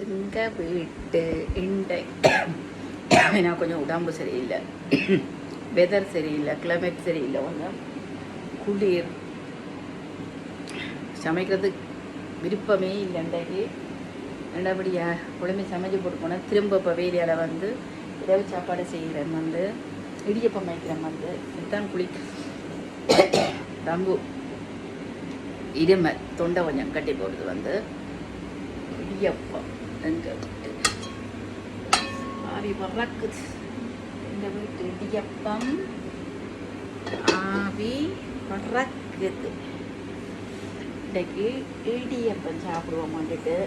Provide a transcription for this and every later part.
எங்கள் வீட்டு இண்டை நான் கொஞ்சம் உடம்பு சரியில்லை, வெதர் சரியில்லை, கிளைமேட் சரியில்லை, கொஞ்சம் குளிர், சமைக்கிறது விருப்பமே இல்லை. இன்றைக்கு ரெண்டாபடியா குழம்பு சமைச்சு போட்டு போனால் திரும்ப இப்போ வேலையால் வந்து இரவு சாப்பாடு செய்கிறேன், வந்து இடியப்பம் வைக்கிறேன், வந்து இதுதான் தம்பு இருமல் தொண்டை கொஞ்சம் கட்டி போடுது, வந்து இடியப்பம் எங்கள் வீட்டு ஆவி பறக்குது. எங்கள் வீட்டு இடியப்பம் ஆவி பறக்குது. இன்றைக்கு இடியப்பம் சாப்பிடுவோம், வந்துட்டு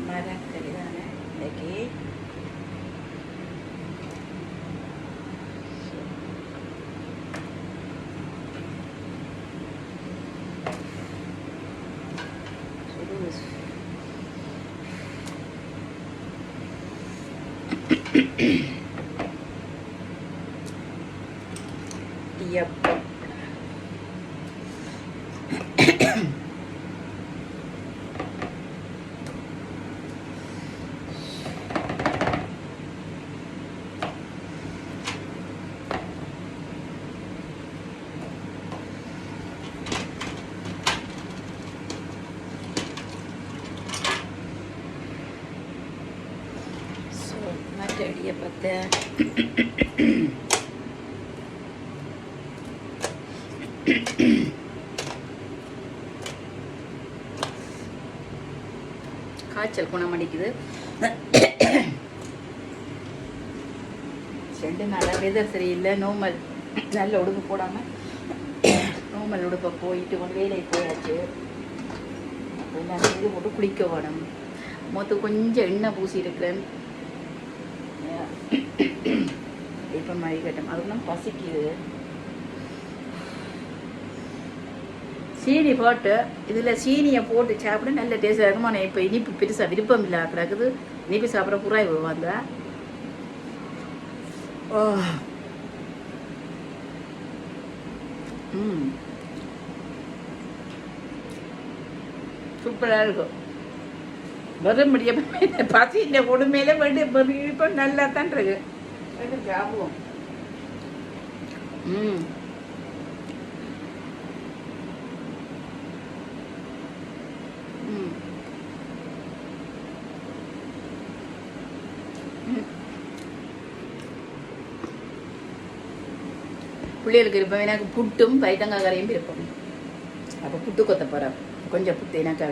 மரக்கறி தானே இன்றைக்கி. இடியப்பம் இடியப்பத்தை காய்ச்சல் குணமடிக்குது. 2 நாளாக வெதர் சரியில்லை. நோமல் நல்ல உடுப்பு போடாமல் நோமல் உடுப்பை போயிட்டு கொண்டு வேலைக்கு போயாச்சு. எல்லாம் இது போட்டு குளிக்க வேணும். மொத்தம் கொஞ்சம் எண்ணெய் பூசி இருக்கிறேன். இப்போ மாதிரி கட்டம் அதுதான் பசிக்குது. சீனி போட்டு இதில் சீனியை போட்டு சாப்பிட நல்ல டேஸ்டாக இருக்கும். ஆனால் இப்போ இனிப்பு பெருசாக விருப்பம் இல்லை கிடக்குது. இனிப்பு சாப்பிட்ற புறாய் வந்த சூப்பராக இருக்கும். வர முடியாம பசின்ற கொடுமையில இப்போ நல்லா தான் இருக்கு. சாப்பிடுவோம். பிள்ளைகளுக்கு இருப்போம். எனக்கு புட்டும் பைத்தங்காய் கரையும் இருப்போம். அப்போ புட்டு கொத்த போகிறேன். கொஞ்சம் புட்டு எனக்கு